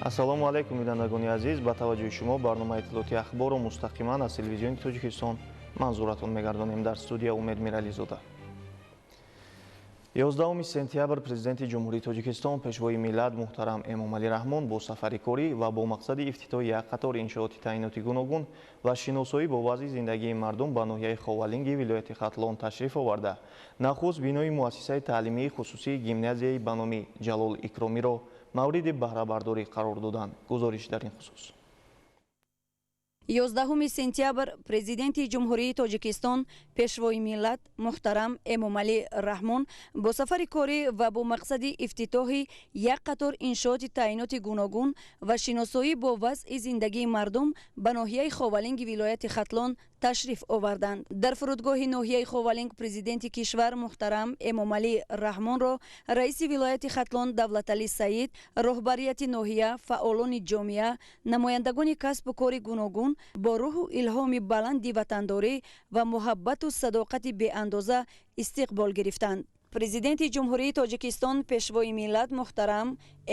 ассалому алайкум бинандагони азиз, ба таваҷҷӯҳи шумо барномаи иттилоъоти ахбору мустақиман аз телевизиони Тоҷикистон манзуратон мегардонем. Дар студия Умед Мирализода. 11 сентябр президенти ҷумҳурии Тоҷикистон пешвои миллат муҳтарам Эмомалӣ Раҳмон бо сафари корӣ ва бо мақсади ифтитоҳи як қатор иншооти таъиноти гуногун ва шиносоӣ бо вазъи зиндагии мардум ба ноҳияи Ховалинги вилояти Хатлон ташриф оварда, нахуст бинои муассисаи таълимии хусусии гимназияи ба номи Ҷалол Икромиро мавриди баҳрабардорӣ қарор доданд. Гузориш дар ин хусус. 11 сентябр президенти ҷумҳурии Тоҷикистон пешвои миллат муҳтарам Эмомалӣ Раҳмон бо сафари корӣ ва бо мақсади ифтитоҳи як қатор иншооти таъиноти гуногун ва шиносоӣ бо вазъи зиндагии мардум ба ноҳияи Ховалинги вилояти Хатлон ташриф оварданд. Дар фурудгоҳи ноҳияи Ховалинг президенти кишвар муҳтарам Эмомалӣ Раҳмонро раиси вилояти Хатлон Давлаталӣ Саид, роҳбарияти ноҳия, фаъолони ҷомеа, намояндагони касбу кори гуногун бо рӯҳу илҳоми баланди ватандорӣ ва муҳаббату садоқати беандоза истиқбол гирифтанд. Президенти ҷумҳурии Тоҷикистон пешвои миллат муҳтарам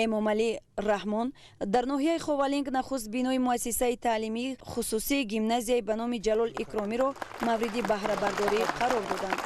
Эмомалӣ Раҳмон дар ноҳияи Ховалинг нахуст бинои муассисаи таълимии хусусии гимназияи ба номи Ҷалол Икромиро мавриди баҳрабардорӣ қарор доданд.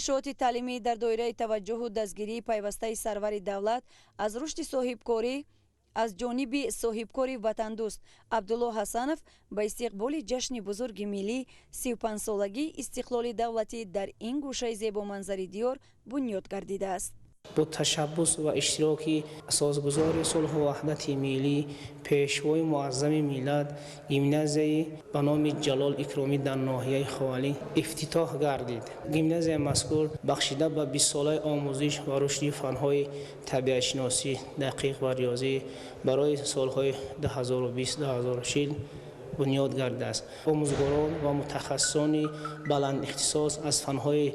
иншооти таълимӣ дар доираи таваҷҷӯҳу дастгирии пайвастаи сарвари давлат аз рушди соҳибкорӣ аз ҷониби соҳибкори ватандӯст Абдулло Ҳасанов ба истиқболи ҷашни бузурги миллӣ 35-солагии истиқлоли давлатӣ дар ин гӯшаи зебоманзари диёр бунёд гардидааст. با تشبس و اشتراک اساسگذار صلح و وحدت ملی پیشوای معظم میلاد گیمنازیای به نام جلال اکرامی در ناحیه خوالینگ افتتاح گردید. گیمنازیای مذکور بخشیده به 20 ساله آموزش و رشد فنهای طبیعت شناسی دقیق و ریاضی برای سالهای 2020-2040 بنیاد گردیده است. آموزگاران و متخصصان بلند اختصاص از فنهای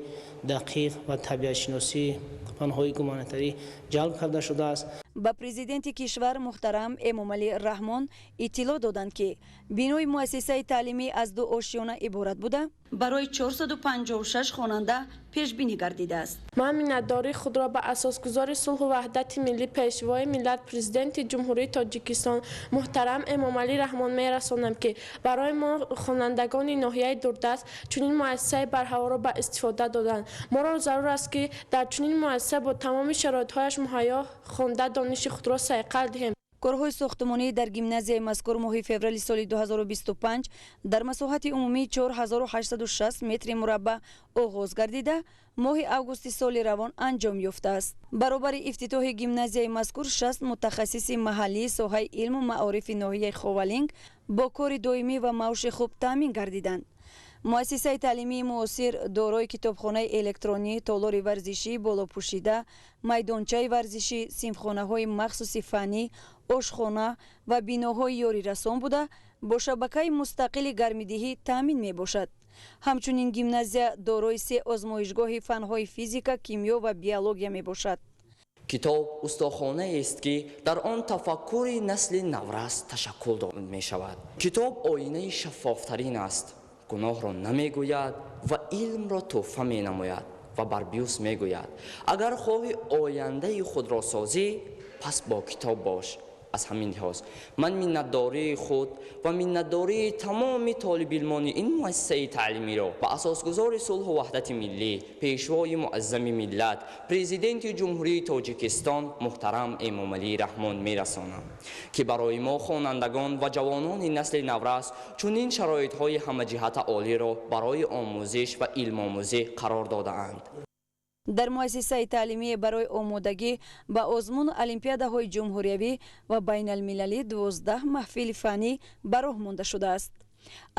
دقیق و طبیعت شناسی فنهای گمانتری جلب کرده شده است. با президенти кишвар муҳтарам Эмомалӣ Раҳмон иттилоъ доданд ки бинои муассисаи таълимӣ аз ду ошёна иборат буда барои 456 хонанда пешбинӣ гардидааст. ман миннатдории худро ба асосгузори сулҳу ваҳдати миллӣ пешвои миллат президенти ҷумҳурии тоҷикистон муҳтарам Эмомалӣ Раҳмон мерасонам ки барои мо хонандагони ноҳияи дурдаст чунин муассисаи барҳаворро ба истифода доданд. моро зарур аст ки дар чунин муассиса бо тамоми шароитҳояш муҳайё хонда дониши худро сайқал диҳем. корҳои сохтмонӣ дар гимназияи мазкур моҳи феврали соли 2025 дар масоҳати умумӣ 4860 метри мураббаъ оғоз гардида моҳи августи соли равон анҷом ёфтааст. баробари ифтитоҳи гимназияи мазкур 60 мутахассиси маҳаллии соҳаи илму маорифи ноҳияи Ховалинг бо кори доимӣ ва маоши хуб таъмин гардиданд. муассисаи таълимии муосир дорои китобхонаи электронӣ, толори варзишӣ болопӯшида, майдончаи варзишӣ, синфхонаҳои махсуси фанӣ, ошхона ва биноҳои ёрирасон буда бо шабакаи мустақили гармидиҳӣ таъмин мебошад. ҳамчунин гимназия дорои 3 озмоишгоҳи фанҳои физика, кимиё ва биология мебошад. китоб устохонаест ки дар он тафаккури насли наврас ташаккул дод мешавад. китоб оинаи шаффофтарин аст. гуноҳро намегӯяд ва илмро тӯҳфа менамояд ва бар биюс мегӯяд агар хоҳӣ ояндаи худро созӣ пас бо китоб бош. аз ҳамин лиҳоз ман миннатдории худ ва миннатдории тамоми толибилмони ин муассисаи таълимиро ба асосгузори сулҳу ваҳдати миллӣ, пешвои муаззами миллат, президенти ҷумҳурии тоҷикистон муҳтарам Эмомалӣ Раҳмон мерасонам ки барои мо хонандагон ва ҷавонони насли наврас чунин шароитҳои ҳамаҷиҳата олиро барои омӯзиш ва илмомӯзӣ қарор додаанд. дар муассисаи таълимие барои омодагӣ ба озмуну олимпиадаҳои ҷумҳуриявӣ ва байналмилалӣ 12 маҳфили фанӣ ба роҳ монда шудааст.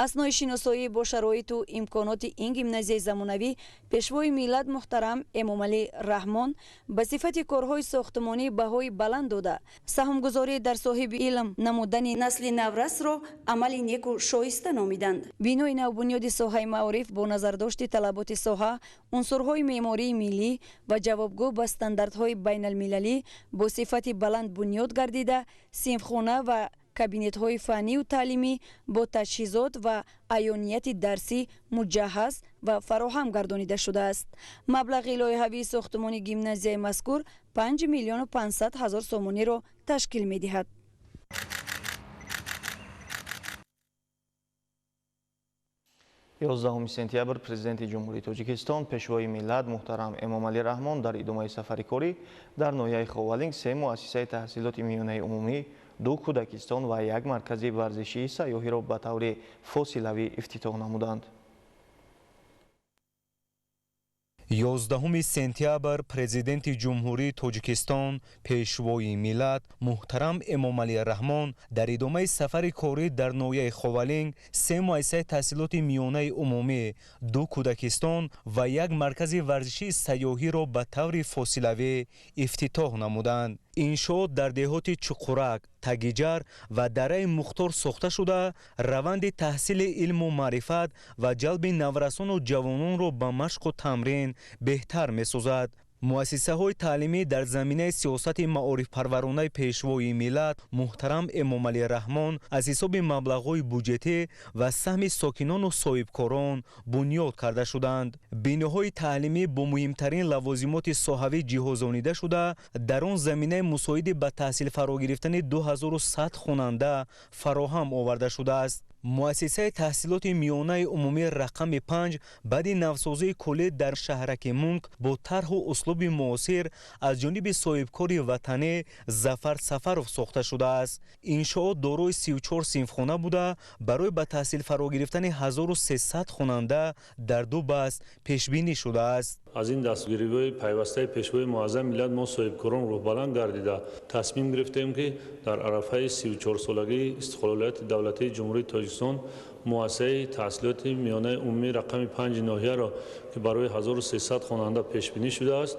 аснои шиносоӣ бо шароиту имконоти ин гимназияи замонавӣ пешвои миллат муҳтарам Эмомалӣ Раҳмон ба сифати корҳои сохтмонӣ баҳои баланд дода саҳмгузорӣ дар соҳиби илм намудани насли наврасро амали неку шоиста номиданд. бинои навбунёди соҳаи маориф бо назардошти талаботи соҳа, унсурҳои меъмории миллӣ ва ҷавобгӯ ба стандартҳои байналмилалӣ бо сифати баланд бунёд гардида синфхона ва кабинетҳои фанию таълимӣ бо таҷҳизот ва аёнияти дарсӣ муҷаҳҳаз ва фароҳам гардонида шудааст. маблағи лоиҳавии сохтмони гимназияи мазкур 5 миллиону 500 ҳазор сомониро ташкил медиҳад. 11 сентябр президенти ҷумҳурии тоҷикистон пешвои миллат муҳтарам Эмомалӣ Раҳмон дар идомаи сафари корӣ дар ноҳияи Ховалинг 3 муассисаи таҳсилоти миёнаи умумӣ, 2 кӯдакистон ва 1 маркази варзишии сайёҳиро ба таври фосилавӣ ифтитоҳ намуданд. 11 сентябр президенти ҷумҳурии тоҷикистон пешвои миллат муҳтарам Эмомалӣ Раҳмон дар идомаи сафари корӣ дар ноҳияи Ховалинг 3 муассисаи таҳсилоти миёнаи умумӣ, 2 кӯдакистон ва 1 маркази варзишии сайёҳиро ба таври фосилавӣ ифтитоҳ намуданд. иншоот дар деҳоти Чуқурак, Тагиҷар ва дараи Мухтор сохта шуда раванди таҳсили илму маърифат ва ҷалби наврасону ҷавононро ба машқу тамрин беҳтар месозад. муассисаҳои таълимӣ дар заминаи сиёсати маорифпарваронаи пешвои миллат муҳтарам Эмомалӣ Раҳмон аз ҳисоби маблағҳои буҷетӣ ва саҳми сокинону соҳибкорон бунёд карда шуданд. биноҳои таълимӣ бо муҳимтарин лавозимоти соҳавӣ ҷиҳозонида шуда дар он заминаи мусоиди ба таҳсил фаро гирифтани 2100 хонанда фароҳам оварда шудааст. муассисаи таҳсилоти миёнаи умумӣ рақами 5 баъди навсозии куллӣ дар шаҳраки Мунк бо тарҳу услуби муосир аз ҷониби соҳибкори ватанӣ Зафар Сафаров сохта шудааст. иншоот дорои 34 синфхона буда барои ба таҳсил фаро гирифтани 1300 хонанда дар 2 баст пешбинӣ шудааст. аз ин дастгиривии пайвастаи пешвои муаззами миллат мо соҳибкорон рӯҳбаланд гардида тасмим гирифтем ки дар арафаи 34-солагии истиқлолияти давлатии ҷумҳурии тоҷикистон муассисаи таҳсилоти миёнаи умумии рақами 5 ноҳияро ки барои 1300 хонанда пешбинӣ шудааст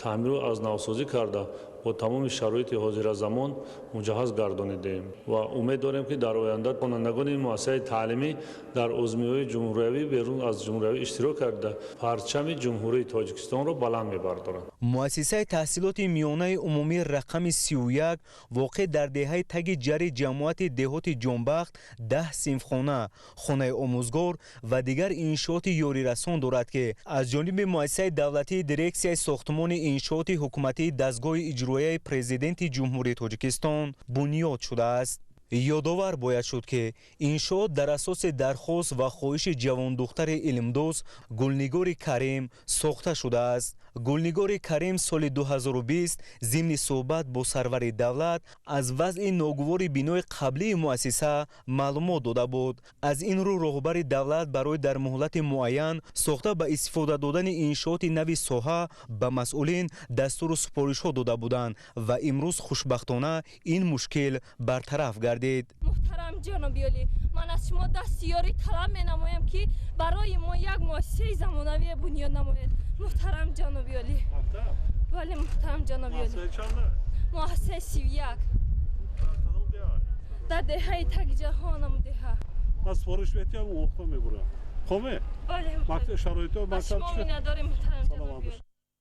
таъмиру аз навсозӣ карда با تمام شرایط حاضر زمان مجهز گردانیدیم و امید داریم که در آینده خوانندگان این مؤسسه تعلیمی در عضویت جمهوری بیرون از جمهوری اشتراک کرده پرچم جمهوری تاجیکستان را بلند می‌بردارند. مؤسسه تحصیلات میانه عمومی رقم 31 واقع در دهه تگ جری جماعت دهات جنبخت 10 صنفخانه، خانه آموزگار و دیگر انشاءات یاری رسان دارد که از جانب مؤسسه دولتی دیرکسیای ساختمان انشاءات حکومتی دستگاه اجرایی پرزیدنت جمهوری تاجیکستان بنیاد شده است. یادآور باید شد که انشاءات در اساس درخواست و خواهش جوان دختر علمدوز گلنگار کریم ساخته شده است. گلنگار کریم سال 2020 ضمن صحبت با سرور دولت از وضع ناگوار بینای قبلی مؤسسه معلومات داده بود. از این رو رهبر دولت برای در مهلت معین ساخته به استفاده دادن انشاءات نوی ساحه به مسئولین دستور سپارش ها داده بودند و امروز خوشبختانه این مشکل برطرف گردید. محترم جناب عالی، من از شما دستیاری طلب می‌نمایم که برای ما یک مؤسسه زمانوی بنیاد نمایید. محترم جناب عالی. بله محترم جناب عالی. مؤسسه 31 در دهه تگ جهانم دهه. از سفارش بیتیم وقتا میبرم. خوبه؟ بله. وقت شرایط و شما نداریم محترم جناب عالی.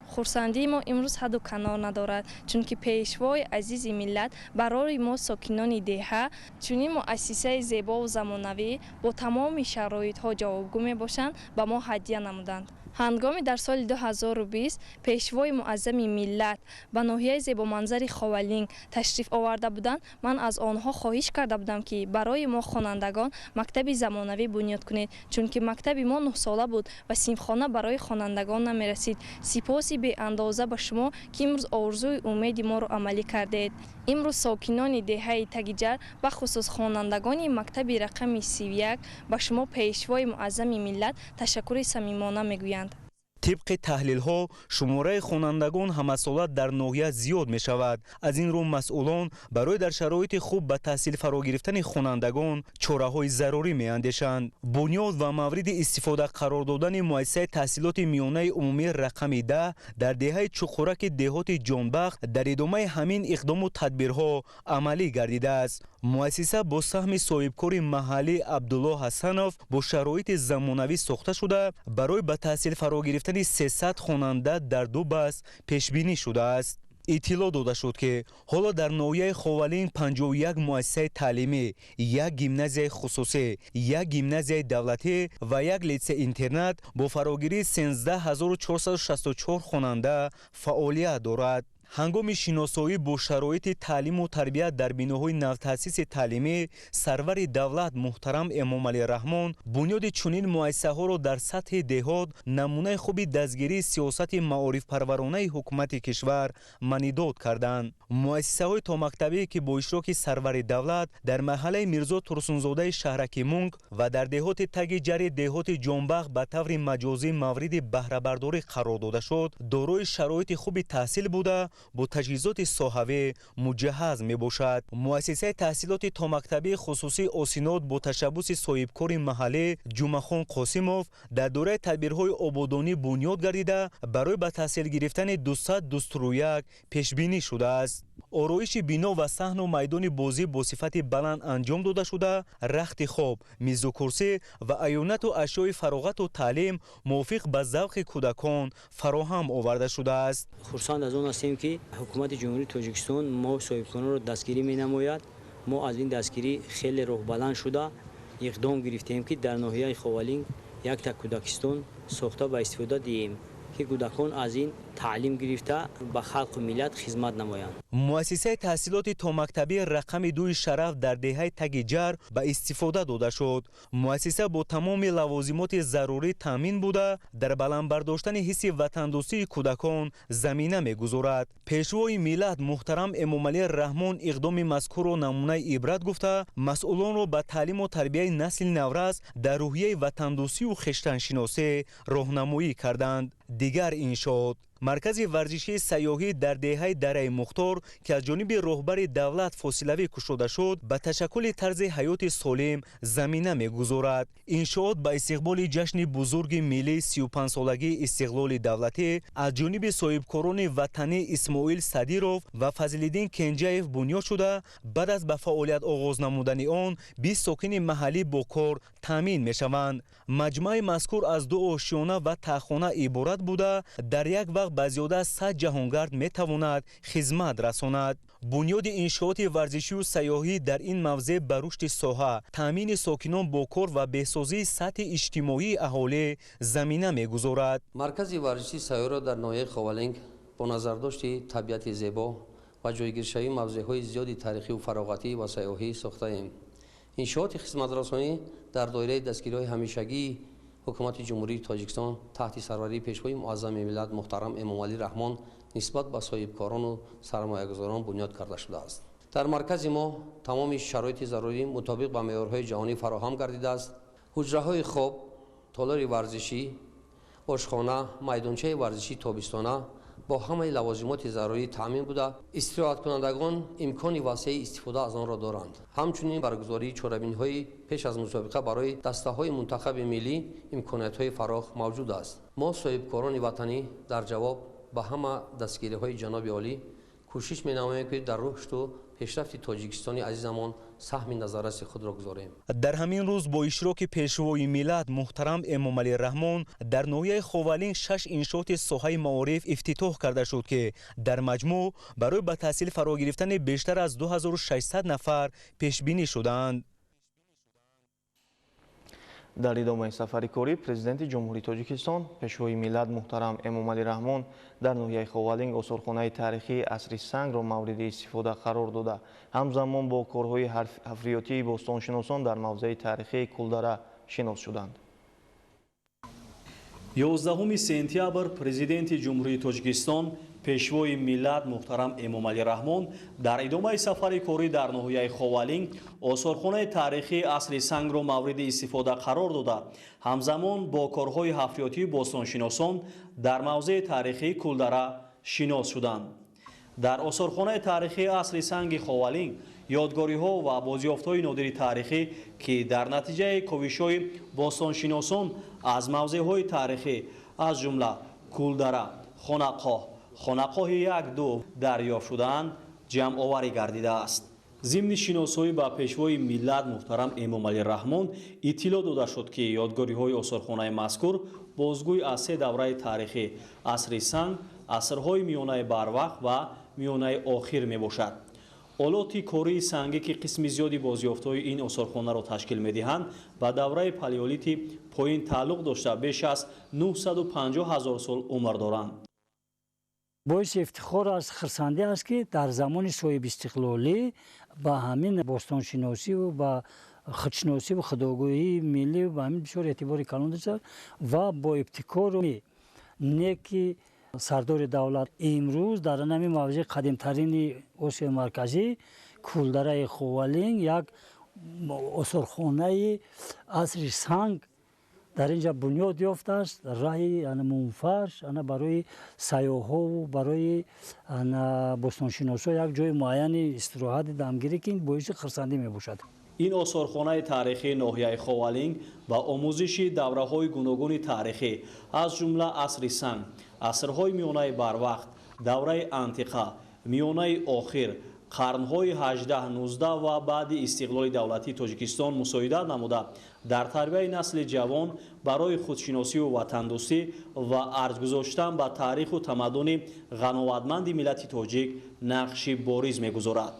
خورسندی ما امروز حد و کنار ندارد چون که پیشوای عزیز ملت برای ما ساکنان دهه چون مؤسسه زیبا و زمانوی با تمام شرایط ها جوابگو می باشند به ما هدیه نمودند. هنگامی در سال 2020 پیشوای معظم ملت به ناحیه زیبا منظر خاولینگ تشریف آورده بودند، من از آنها خواهش کرده بودم که برای ما خوانندگان مکتب زمانوی بنیاد کنید چون که مکتب ما 9 ساله بود و صنفخانه برای خوانندگان نمی رسید. سپاسی به اندازه به شما که امروز آرزوی امید ما را عملی کردید. امروز ساکنان دهه تگیجر و خصوص خوانندگان مکتب رقم 31 به شما پیشوای معظم ملت تشکر صمیمانه میگویند. طبق تحلیل ها شماره خوانندگان همسالت در ناحیه زیاد می شود. از این رو مسئولان برای در شرایط خوب به تحصیل فرا گرفتن خوانندگان چاره های ضروری می اندیشند. بنیاد و مورد استفاده قرار دادن مؤسسه تحصیلات میانه عمومی رقم 10 در دهه چخورک دهات جانبخت در ادامه همین اقدام و تدبیرها عملی گردیده است. مؤسسه با سهم صاحبکار محلی عبدالله حسنوف با شرایط زمانوی ساخته شده برای به تحصیل فرا گرفتن 300 خواننده در 2 بس پیش بینی شده است. اطلاع داده شد که حالا در ناحیه خاولین 51 مؤسسه تعلیمی، 1 گیمنازیای خصوصی، 1 گیمنازیای دولتی و 1 لیسه اینترنت با فراگیری 13464 خواننده فعالیت دارد. هنگام شناسایی با شرایط تعلیم و تربیت در بناهای نوتأسیس تعلیمی، سرور دولت محترم امامعلی رحمان بنیاد چنین مؤسسه ها را در سطح دهات نمونه خوبی دستگیری سیاست معارف پرورانه حکومت کشور منیداد کردند. مؤسسه های تا مکتبی که با اشتراک سرور دولت در محله میرزا ترسونزاده شهرک مونگ و در دهات تگ جری دهات جانبخت به طور مجازی مورد بهره برداری قرار داده شد، دارای شرایط خوبی تحصیل بوده با تجهیزات صحوی مجهز می باشد. مؤسسه تحصیلات تا مکتبی خصوصی آسینات با تشبث صاحبکار محلی جمعخان قاسموف در دوره تدبیرهای آبادانی بنیاد گردیده برای به تحصیل گرفتن 201 پیش بینی شده است. آرایش بنا و صحن و میدان بازی با صفت بلند انجام داده شده، رخت خواب، میز و کرسی و عیونت و اشیاء فراغت و تعلیم موافق به ذوق کودکان فراهم آورده شده است. خرسند از آن هستیم که حکومت جمهوری تاجیکستان ما صاحبکاران را دستگیری می نماید. ما از این دستگیری خیلی روح بلند شده اقدام گرفتیم که در ناحیه خاولینگ یک تا کودکستان ساخته به استفاده دهیم که کودکان از این تعلیم گرفته به خلق و ملت خدمت نمایند. مؤسسه تحصیلات تا مکتبی رقم 2 شرف در دهه تگ جر به استفاده داده شد. مؤسسه با تمام لوازمات ضروری تامین بوده در بلند برداشتن حس وطندوستی کودکان زمینه می‌گذارد. پیشوای ملت محترم امامعلی رحمان اقدام مذکور را نمونه عبرت گفته مسئولان را به تعلیم و تربیت نسل نورس در روحیه وطندوستی و خویشتن‌شناسی راهنمایی کردند. دیگر انشاءات маркази варзишии сайёҳӣ дар деҳаи дараи мухтор ки аз ҷониби роҳбари давлат фосилавӣ кушода шуд ба ташаккули тарзи ҳаёти солим замина мегузорад. иншоот ба истиқболи ҷашни бузурги миллии 35-солагии истиқлоли давлатӣ аз ҷониби соҳибкорони ватанӣ исмоил садиров ва фазлиддин кенҷаев бунёд шуда, баъд аз ба фаъолият оғоз намудани он 20 сокини маҳаллӣ бо кор таъмин мешаванд. маҷмӯаи мазкур аз 2 ошиёна ва таххона иборат буда дар як вақт ба зиёда аз 100 ҷаҳонгард метавонад хизмат расонад. бунёди иншооти варзишию сайёҳӣ дар ин мавзеъ ба рушди соҳа, таъмини сокинон бо кор ва беҳсозии сатҳи иҷтимоии аҳолӣ замина мегузорад. маркази варзишии сайёҳиро дар ноҳияи ховалинг бо назардошти табиати зебо ва ҷойгиршавии мавзеъҳои зиёди таърихиву фароғатӣ ва сайёҳӣ сохтаем. иншооти хизматрасонӣ дар доираи дастгириҳои ҳамешагии ҳукумати ҷумҳурии тоҷикистон таҳти сарварии пешвои муаззами миллат муҳтарам эмомалӣ раҳмон нисбат ба соҳибкорону сармоягузорон бунёд карда шудааст. дар маркази мо тамоми шароити зарурӣ мутобиқ ба меъёрҳои ҷаҳонӣ фароҳам гардидааст. ҳуҷраҳои хоб, толори варзишӣ, ошхона, майдончаи варзишии тобистона бо ҳамаи лавозимоти зарурӣ таъмин буда, истироҳаткунандагон имкони васеъи истифода аз онро доранд. ҳамчунин баргузории чорабиниҳои пеш аз мусобиқа барои дастаҳои мунтахаби миллӣ имкониятҳои фароғ мавҷуд аст. мо соҳибкорони ватанӣ дар ҷавоб ба ҳама дастгириҳои ҷаноби олӣ кӯшиш менамоем ки дар рушду пешрафти тоҷикистони азизамон саҳми назарраси худро гузорем. дар ҳамин рӯз бо иштироки пешвои миллат муҳтарам эмомалӣ раҳмон дар ноҳияи ховалинг 6 иншооти соҳаи маориф ифтитоҳ карда шуд ки дар маҷмӯъ барои ба таҳсил фаро гирифтани бештар аз 2600 нафар пешбинӣ шудаанд. дар идомаи сафари корӣ президенти ҷумҳурии тоҷикистон пешвои миллат муҳтарам эмомалӣ раҳмон дар ноҳияи ховалинг осорхонаи таърихии асри сангро мавриди истифода қарор дода, ҳамзамон бо корҳои ҳафриётии бостоншиносон дар мавзеи таърихии Кулдара шинос шуданд. 11 сентябр президенти ҷумҳурии тоҷикистон пешвои миллат муҳтарам эмомалӣ раҳмон дар идомаи сафари корӣ дар ноҳияи ховалинг осорхонаи таърихии асри сангро мавриди истифода қарор дода, ҳамзамон бо корҳои ҳафриётии бостоншиносон дар мавзеи таърихии Кулдара шинос шуданд. дар осорхонаи таърихии асри санги ховалинг ёдгориҳо ва бозёфтҳои нодири таърихӣ ки дар натиҷаи ковишҳои бостоншиносон аз мавзеъҳои таърихӣ аз ҷумла Кулдара, хонақоҳи 1-2 дарёфт шудаанд, ҷамъоварӣ гардидааст. зимни шиносоӣ ба пешвои миллат муҳтарам эмомалӣ раҳмон иттилоъ дода шуд ки ёдгориҳои осорхонаи мазкур бозгӯй аз 3 давраи таърихӣ асри санг, асрҳои миёнаи барвақт ва миёнаи охир мебошад. олоти кории сангӣ ки қисми зиёди бозёфтҳои ин осорхонаро ташкил медиҳанд ба давраи палеолити поин тааллуқ дошта беш аз 950 000 сол умр доранд. боиси ифтихор аст, хирсандӣ аст ки дар замони соҳибистиқлолӣ ба ҳамин бостоншиносиву ба худшиносиву худогӯҳии миллӣ ба ҳамин бисёр эътибори калон дошта ва бо ибтикори неки сардори давлат имрӯз дар ҳамин мавзеъи қадимтарини Осиёи марказӣ Кулдараи Ховалинг як осорхонаи асри санг дар инҷа бунёд ёфтааст. раҳи мунфарш барои сайёҳову барои бостоншиносо як ҷои муайяни истироҳати дамгирӣ ки боиси хирсандӣ мебошад. ин осорхонаи таърихии ноҳияи ховалинг ба омӯзиши давраҳои гуногуни таърихӣ аз ҷумла асри санг, асрҳои миёнаи барвақт, давраи антиқа, миёнаи охир, қарнҳои 18-19 ва баъди истиқлоли давлатии Тоҷикистон мусоидат намуда дар тарбияи насли ҷавон барои худшиносиву ватандӯстӣ ва арз гузоштан ба таъриху тамаддуни ғановатманди миллати тоҷик нақши бориз мегузорад.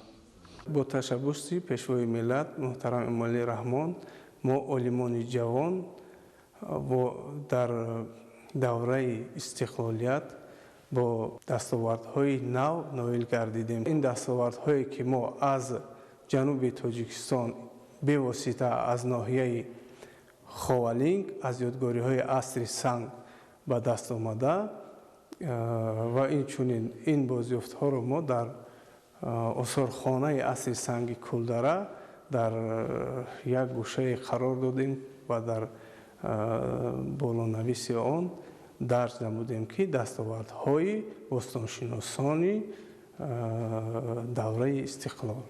бо ташаббуси пешвои миллат муҳтарам эмомалӣ раҳмон мо олимони ҷавон дар давраи истиқлолият бо дастовардҳои нав ноил гардидем. ин дастовардҳое ки мо аз ҷануби Тоҷикистон бевосита аз ноҳияи Ховалинг аз ёдгориҳои асри санг ба даст омада ва инчунин ин бозёфтҳоро мо дар осорхонаи асри санги Кулдара дар як гӯшае қарор додем ва дар болонависи он дарс намудем ки дастовардҳои бостоншиносони давраи истиқлол.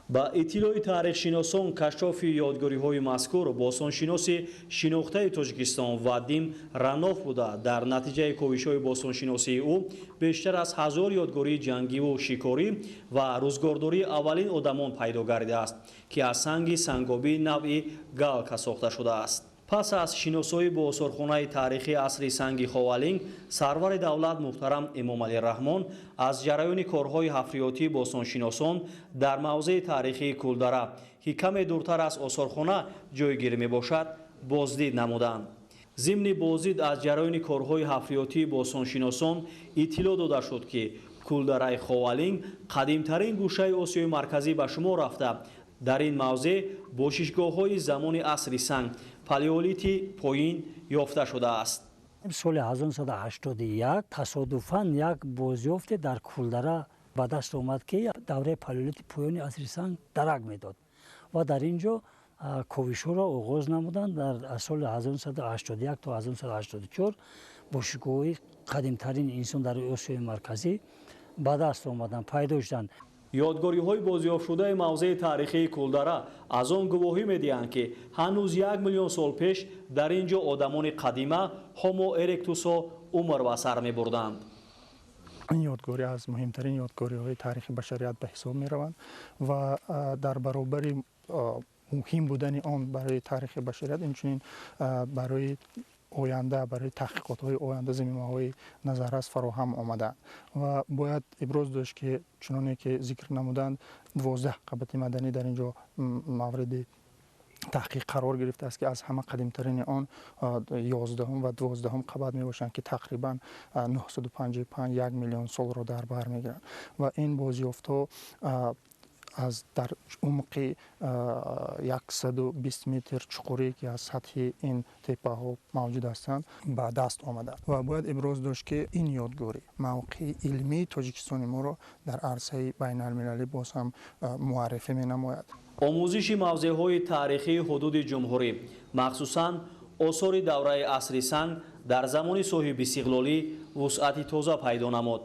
ба иттилои таърихшиносон кашофи ёдгориҳои мазкур бостоншиноси шинохтаи тоҷикистон Вадим Ранов буда дар натиҷаи кӯҳишҳои бостоншиносии ӯ бештар аз 1000 ёдгории ҷангиву шикорӣ ва рӯзгордории аввалин одамон пайдо гардидааст ки аз санги сангобии навъи галка сохта шудааст. пас аз шиносоӣ бо осорхонаи таърихии асри санги ховалинг, сарвари давлат муҳтарам Эмомалӣ Раҳмон аз ҷараёни корҳои ҳафриётии бостоншиносон дар мавзеи таърихии Кулдара, ки каме дуртар аз осорхона ҷойгир мебошад, боздид намуданд. зимни боздид аз ҷараёни корҳои ҳафриётии бостоншиносон иттилоъ дода шуд, ки Кулдараи Ховалинг қадимтарин гӯшаи Осиёи марказӣ ба шумор рафта, дар ин мавзеъ бошишгоҳҳои замони асри санг палеолити поин ёфта шудааст. соли 1981 тасодуфан як бозёфте дар Кулдара ба даст омад, ки давраи палеолити поёни асри санг дарак медод ва дар ин ҷо ковишҳоро оғоз намуданд. Дар соли 1981 то 1984 бошишгоҳи қадимтарин инсон дар Осиёи марказӣ ба даст омаданд, пайдо шуданд. ёдгориҳои бозёфтшудаи мавзеи таърихии Кулдара аз он гувоҳӣ медиҳанд, ки ҳанӯз 1 миллион сол пеш дар ин ҷо одамони қадима Homo erectus-о умр ба сар мебурданд. این یادگاری از مهمترین یادگاری‌های تاریخ بشریت به حساب می‌روند و در برابر مهم بودن آن برای تاریخ بشریت، همچنین برای آینده، برای تحقیقات‌های آینده زمینه‌های نظررس فراهم آمده و باید ابراز داشت که چنانه که ذکر نمودند 12 قبط مدنی در اینجا مورد تحقیق قرار گرفته است که از همه قدیمترین آن 11 و 12 قبط می باشند که تقریبا 955 1 میلیون سال را در بر میگیرند و این بازیافت‌ها از در عمق 120 متر چقوری که از سطح این تپه ها موجود هستند به دست آمده و باید ابراز داشت که این یادگاری موقع علمی تاجیکستان ما را در عرصه بین المللی باز هم معرفی می نماید. آموزش موضوعهای تاریخی حدود جمهوری، مخصوصاً آثار دوره عصر سنگ در زمان صاحب استقلالی وسعت تازه پیدا نمود.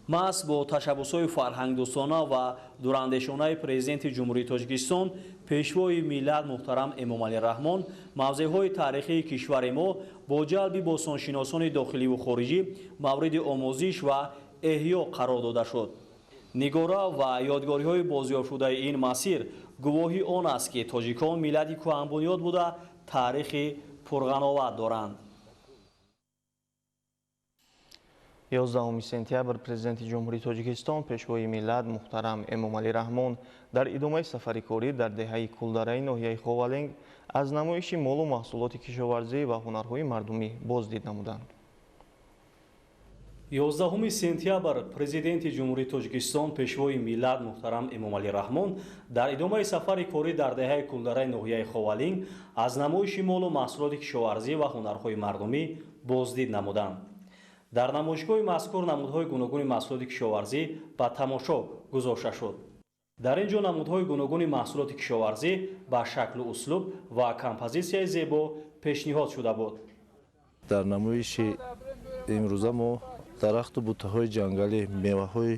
محض با تشبس‌های فرهنگ دوستانه و دوراندیشانه پرزیدنت جمهوری تاجیکستان پیشوای ملت محترم امامعلی رحمان موضوعهای تاریخی کشور ما با جلب باستانشناسان داخلی و خارجی مورد آموزش و احیا قرار داده شد. نگاره و یادگاری‌های بازیافت شده این مسیر گواهی آن است که تاجیکان ملتی کهن‌بنیاد بوده تاریخ پرغناوت دارند. 11 сентябр президенти ҷумҳурии Тоҷикистон пешвои миллат муҳтарам Эмомалӣ Раҳмон дар идомаи сафари корӣ дар деҳаи Кулдараи ноҳияи Ховалинг аз намоиши молу маҳсулоти кишоварзӣ ва ҳунарҳои мардумӣ боздид намуданд. 11 сентябр президенти ҷумҳурии Тоҷикистон пешвои миллат муҳтарам Эмомалӣ Раҳмон дар идомаи сафари корӣ дар деҳаи Кулдараи ноҳияи Ховалинг аз намоиши молу маҳсулоти кишоварзӣ ва ҳунарҳои мардумӣ боздид намуданд. дар намоишгоҳи мазкур намудҳои гуногуни маҳсулоти кишоварзӣ ба тамошо гузошта шуд. дар ин ҷо намудҳои гуногуни маҳсулоти кишоварзӣ ба шаклу услуб ва композитсияи зебо пешниҳод шуда буд. дар намоиши имрӯза мо дарахту бутаҳои ҷангалӣ, меваҳои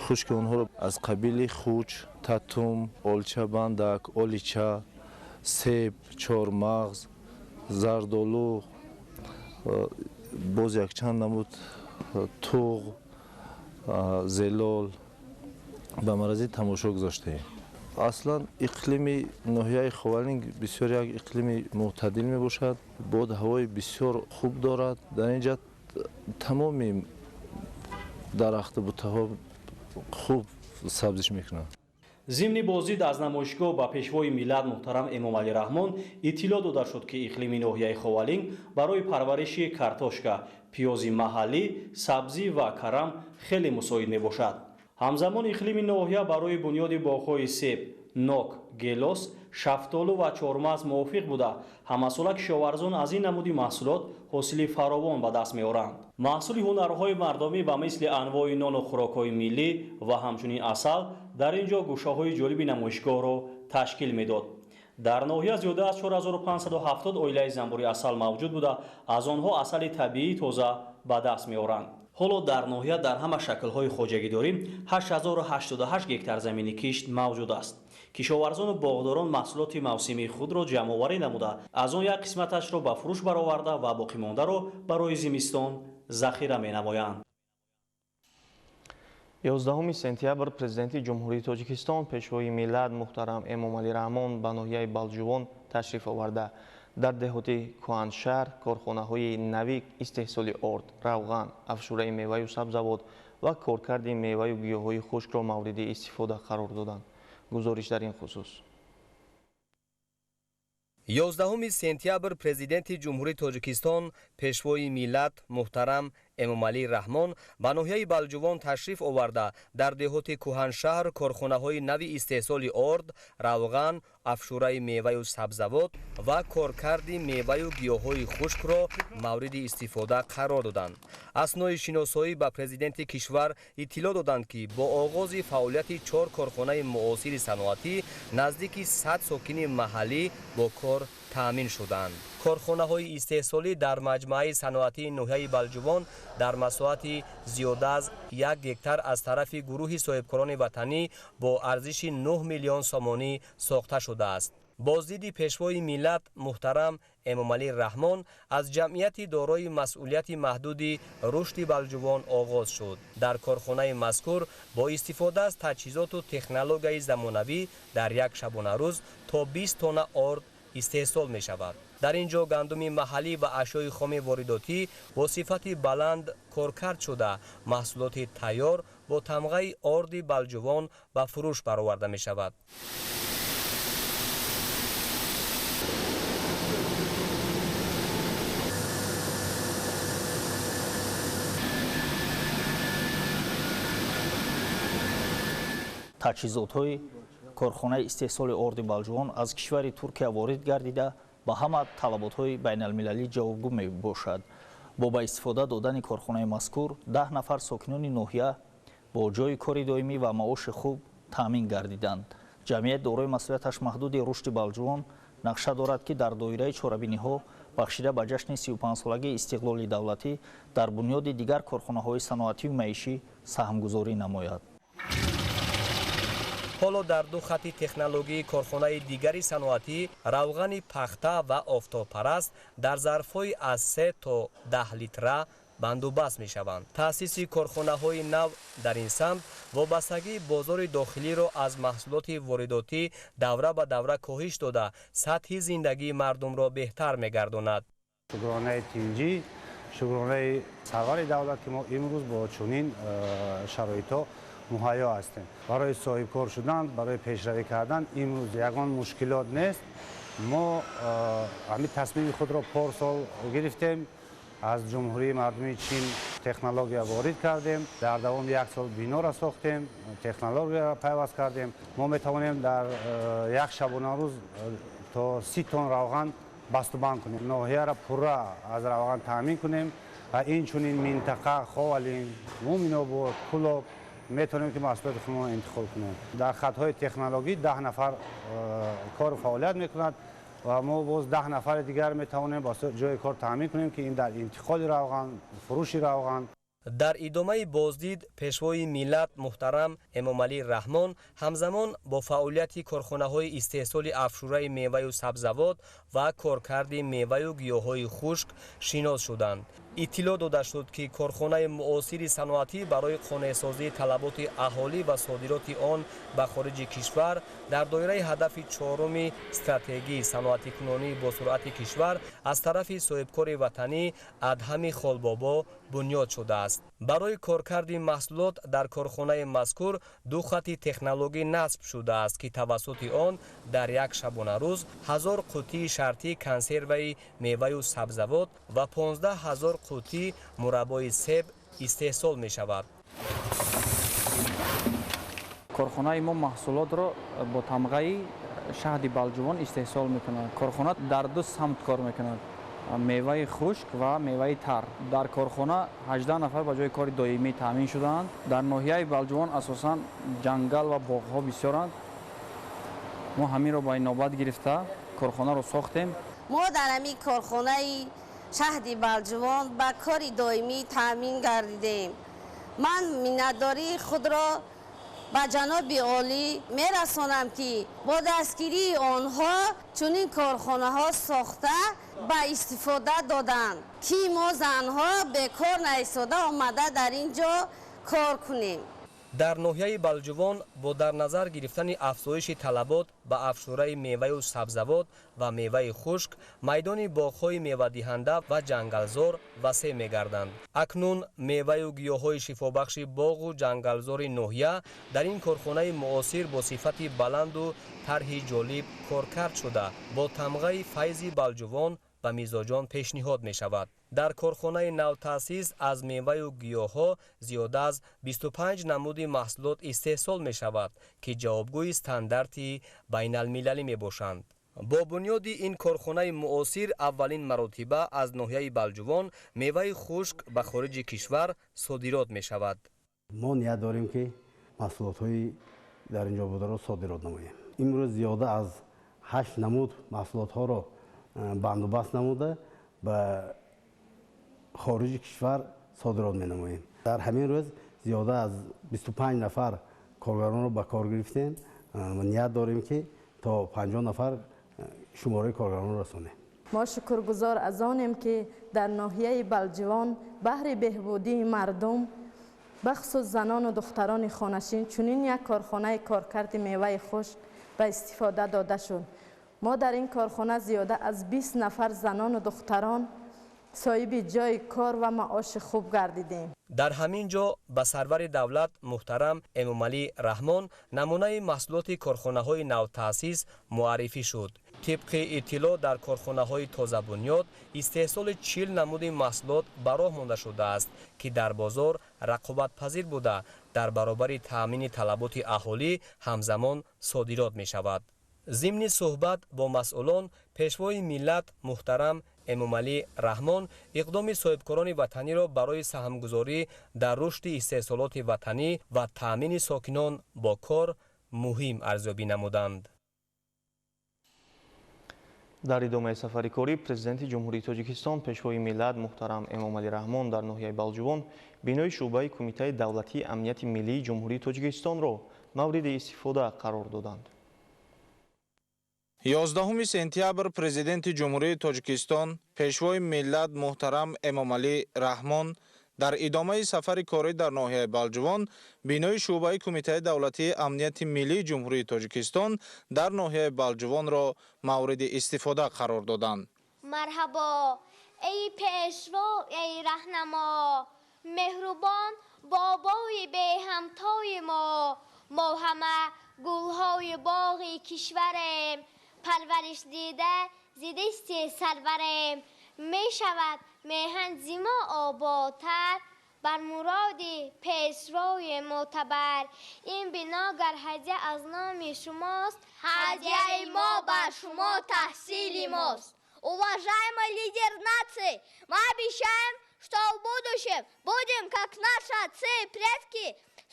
хушки онҳоро аз қабили хуч, татум, олчабандак, олича, себ, чормағз, зардолу, боз якчанд намуд туғ, зелол ба марази тамошо гузоштаем. аслан иқлими ноҳияи Ховалинг бисёр як иқлими мӯътадил мебошад, бод ҳавои бисёр хуб дорад. дар ин ҷаҳат тамоми дарахту бутаҳо хуб сабзиш мекунанд. зимни боздид аз намоишгоҳ ба пешвои миллат муҳтарам Эмомалӣ Раҳмон иттилоъ дода шуд, ки иқлими ноҳияи Ховалинг барои парвариши картошка, пиёзи маҳаллӣ, сабзӣ ва карам хеле мусоид мебошад. ҳамзамон иқлими ноҳия барои бунёди боғҳои себ, нок, гелос, шафтолу ва чормағз мувофиқ буда ҳамасола кишоварзон аз ин намуди маҳсулот ҳосили фаровон ба даст меоранд. маҳсули ҳунарҳои мардумӣ ба мисли анвои нону хӯрокҳои миллӣ ва ҳамчунин асал дар ин ҷо гӯшаҳои ҷолиби намоишгоҳро ташкил медод. дар ноҳия зиёда аз 4570 оилаи занбури асал мавҷуд буда аз онҳо асали табиӣ тоза ба даст меоранд. ҳоло дар ноҳия дар ҳама шаклҳои хоҷагидорӣ 8088 гектар замини кишт мавҷуд аст. кишоварзону боғдорон маҳсулоти мавсимии худро ҷамъоварӣ намуда, аз он як қисматашро ба фурӯш бароварда ва боқимондаро барои зимистон захира менамоянд. 11 сентябр президенти ҷумҳурии Тоҷикистон пешвои миллат муҳтарам Эмомалӣ Раҳмон ба ноҳияи Балҷувон ташриф оварда дар деҳоти Кӯҳаншаҳр корхонаҳои нави истеҳсоли орд, равған, афшураи меваю сабзавот ва коркарди меваю гиёҳҳои хушкро мавриди истифода қарор доданд. гузориш дар ин хусус. 11 сентябр президенти ҷумҳурии Тоҷикистон пешвои миллат муҳтарам Эмомалӣ Раҳмон ба ноҳияи Балҷувон ташриф оварда дар деҳоти Кӯҳаншаҳр корхонаҳои нави истеҳсоли орд, равған, афшураи меваю сабзавот ва коркарди меваю гиёҳҳои хушкро мавриди истифода қарор доданд. Аснои шиносоӣ ба президенти кишвар иттилоъ доданд ки бо оғози фаъолияти 4 корхонаи муосири саноатӣ наздики 100 сокини маҳаллӣ бо кор таъмин шуданд. корхонаҳои истеҳсолӣ дар маҷмӯаи саноатии ноҳияи Балҷувон дар масоҳати зиёда аз 1 гектар аз тарафи гурӯҳи соҳибкорони ватанӣ бо арзиши 9 миллион сомонӣ сохта шудааст. боздиди пешвои миллат муҳтарам Эмомалӣ Раҳмон аз ҷамъияти дорои масъулияти маҳдуди рушди Балҷувон оғоз шуд. дар корхонаи мазкур бо истифода аз таҷҳизоту технологияи замонавӣ дар як шабонарӯз то 20 тонна орд истеҳсол мешавад. дар ин ҷо гандуми маҳаллӣ ва ашёи хоми воридотӣ бо сифати баланд коркард шуда маҳсулоти тайёр бо тамғаи орди Балҷувон ба фурӯш бароварда мешавад. таҷҳизотҳои корхонаи истеҳсоли орди Балҷувон аз кишвари Туркия ворид гардида ба ҳама талаботҳои байналмилалӣ ҷавобгӯ мебошад. бо ба истифода додани корхонаи мазкур 10 нафар сокинони ноҳия бо ҷои кори доимӣ ва маоши хуб таъмин гардиданд. ҷамъият дорои масъулияташ маҳдуди рушди Балҷувон нақша дорад ки дар доираи чорабиниҳо бахшида ба ҷашни 35-солагии истиқлоли давлатӣ дар бунёди дигар корхонаҳои саноативу маишӣ саҳмгузорӣ намояд. ҳоло дар ду хатти технологии корхонаи дигари саноатӣ равғани пахта ва офтобпараст дар зарфҳои аз 3 то 10 литра бандубаст мешаванд. таъсиси корхонаҳои нав дар ин самт вобастагии бозори дохилиро аз маҳсулоти воридотӣ давра ба давра коҳиш дода сатҳи зиндагии мардумро беҳтар мегардонад. шукронаи тинҷӣ, шукронаи сарвари давлат ки мо имрӯз бо чунин шароитҳо муҳайё ҳастем. барои соҳибкор шудан, барои пешравӣ кардан имрӯз ягон мушкилот нест. мо ҳамин тасмими худро порсол гирифтем, аз ҷумҳурии мардумии чин технология ворид кардем, дар давоми 1 сол биноро сохтем, технология пайваст кардем. мо метавонем дар як шабонарӯз то 30 тонн равған бастубанд кунем, ноҳияро пурра аз равған таъмин кунем ва инчунин минтақа Ховалин, Муминобод, Кулоб метавонем ки маҳсулоти худро интихоб кунем. дар хатҳои технологӣ 10 нафар кору фаъолият мекунад ва мо боз 10 нафари дигар метавонем ба ҷои кор таъмин кунем ки ин дар интиқоли равған, фурӯши равған. дар идомаи боздид пешвои миллат муҳтарам Эмомалӣ Раҳмон ҳамзамон бо фаъолияти корхонаҳои истеҳсоли афшураи меваю сабзавот ва коркарди меваю гиёҳҳои хушк шинос шуданд. иттилоъ дода шуд ки корхонаи муосири саноатӣ барои қонеъсозии талаботи аҳолӣ ва содироти он ба хориҷи кишвар дар доираи ҳадафи 4-уми стратегии саноатикунонии босуръати кишвар аз тарафи соҳибкори ватанӣ Адҳами Холбобо бунёд шудааст. барои коркарди маҳсулот дар корхонаи мазкур 2 хатти технологӣ насб шудааст ки тавассути он дар як шабонарӯз 1000 қуттии шартии консерваи меваю сабзавот ва 15 000 қуттии мураббои себ истеҳсол мешавад. корхонаи мо маҳсулотро бо тамғаи шаҳди Балҷувон истеҳсол мекунад. корхона дар 2 самт кор мекунад, меваи хушк ва меваи тар. дар корхона 18 нафар ба ҷои кори доимӣ таъмин шудаанд. дар ноҳияи Балҷувон асосан ҷангал ва боғҳо бисёранд. мо ҳаминро ба инобат гирифта корхонаро сохтем. мо дар ҳамин корхонаи شهد بالجوان به کار دائمی تامین گردیدیم. من منتداری خود را به جناب عالی میرسانم که با دستگیری آنها چنین کارخانه ها ساخته به استفاده دادند که ما زنها به کار نایستاده آمده در اینجا کار کنیم. در ناحیه بالجوان با در نظر گرفتن افزایش طلبات به افشوره میوه و سبزوات و میوه خشک، میدان باغ‌های میوه دهنده و جنگلزار وسیع می‌گردند. اکنون میوه و گیاهای شفابخش باغ و جنگلزار ناحیه در این کارخانه معاصر با صفت بلند و طرح جالب کارکرد شده با تمغه فیض بالجوان و میزاجان پیشنهاد می شود. در کارخانه نو تأسیس از میوه و گیاها زیاده از 25 نمود محصولات استحصال می شود که جوابگوی استانداردی بین المللی می باشند. با بنیاد این کارخانه معاصر اولین مرتبه از ناحیه بالجوان میوه خشک به خارج کشور صادرات می شود. ما نیت داریم که محصولات های در اینجا بوده را صادرات نماییم. امروز زیاده از 8 نمود محصولات ها را بندوبست نموده به خارج کشور صادرات می نماییم. در همین روز زیاده از 25 نفر کارگران را به کار گرفتیم و نیت داریم که تا 50 نفر شماره کارگران را رسانیم. ما شکرگزار از آنیم که در ناحیه بالجوان بهر بهبودی مردم بخصوص زنان و دختران خانشین چنین یک کارخانه کارکرد میوه خشک به استفاده داده شد. ما در این کارخانه زیاده از 20 نفر زنان و دختران صاحب جای کار و معاش خوب گردیدیم. در همین جا به سرور دولت محترم امامعلی رحمان نمونه محصولات کارخانه های نو تأسیس معرفی شد. طبق اطلاع در کارخانه های تازه بنیاد استحصال 40 نمود محصولات به راه مانده شده است که در بازار رقابت پذیر بوده در برابر تامین طلبات اهالی همزمان صادرات می شود. ضمن صحبت با مسئولان پیشوای ملت محترم امامعلی رحمان اقدام صاحبکاران وطنی را برای سهمگذاری در رشد استحصالات وطنی و تامین ساکنان با کار مهم ارزیابی نمودند. در ادامه سفر کاری президенти ҷумҳурии тоҷикистон пешвои миллат муҳтарам эмомалӣ раҳмон дар ноҳияи балҷувон бинои шӯъбаи кумитаи давлатии амнияти миллии ҷумҳурии тоҷикистонро мавриди истифода қарор доданд. 11 сентябр президенти ҷумҳурии тоҷикистон пешвои миллат муҳтарам эмомалӣ раҳмон дар идомаи сафари корӣ дар ноҳияи балҷувон бинои шӯъбаи кумитаи давлатии амнияти миллии ҷумҳурии тоҷикистон дар ноҳияи балҷувонро мавриди истифода қарор доданд. марҳабо эй пешво эй раҳнамо меҳрубон бобои беҳамтои мо ҳама гулҳои боғи кишварем парвариш дида зидисти сарварем мешавад меҳан зимо ободтар бар муроди пешрои мӯътабар ин бино гар ҳадя аз номи шумост ҳадяи мо ба шумо таҳсили мост. Уважаемый лидер нации, мы обещаем, что в будущем будем, как наши отцы и предки,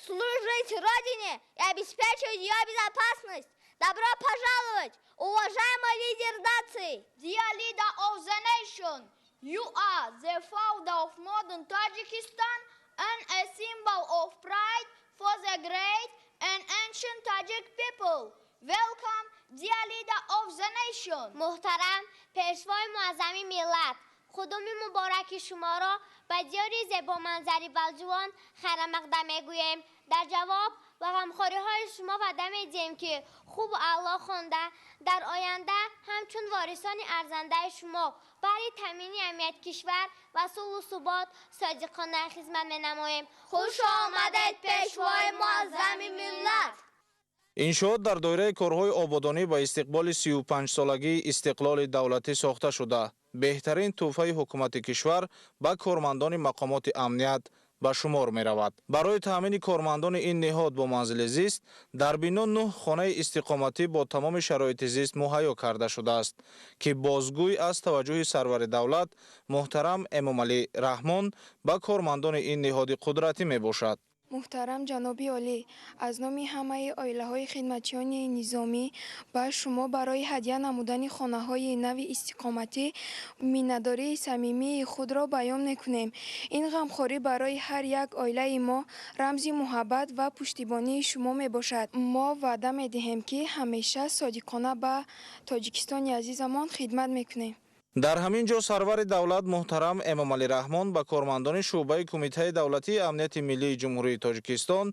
служить Родине и обеспечивать ее безопасность. Добро пожаловать, уважаемый лидер нации! Dear leader of the nation, you are the founder of modern Tajikistan and a symbol of pride for the great and ancient Tajik people. Welcome, dear leader of the nation. محترم پیشوای معظم ملت، خدوم مبارک شما را به دیار زیبا منظری بالجوان خیر مقدم میگوییم. در جواب و غمخواری های شما وعده میدیم که خوب الله خوانده در آینده همچون وارثان ارزنده شما برای تامین امنیت کشور و صلح و ثبات صادقانه خدمت می‌نماییم. خوش آمدید پیشوای معظم ملت. иншоот дар доираи корҳои ободонӣ ба истиқболи 35-солагии истиқлоли давлатӣ сохта шуда беҳтарин тӯҳфаи ҳукумати кишвар ба кормандони мақомоти амният ба шумор меравад. барои таъмини кормандони ин ниҳод бо манзили зист дар бино 9 хонаи истиқоматӣ бо тамоми шароити зист муҳайё карда шудааст ки бозгӯй аз таваҷҷӯҳи сарвари давлат муҳтарам эмомалӣ раҳмон ба кормандони ин ниҳоди қудратӣ мебошад. محترم جناب عالی، از نام همه عائله‌های خدمتیان نظامی با شما برای هدیه نمودن خانه‌های نو استقامتی میnnتداری صمیمی خود را بیان می‌کنیم. این غمخواری برای هر یک عائله ما رمز محبت و پشتیبانی شما میباشد. ما وعده می‌دهیم که همیشه صادقانه به تاجیکستان عزیزمان خدمت می‌کنیم. дар ҳамин ҷо сарвари давлат муҳтарам эмомалӣ раҳмон ба кормандони шуъбаи кумитаи давлатии амнияти миллии ҷумҳурии тоҷикистон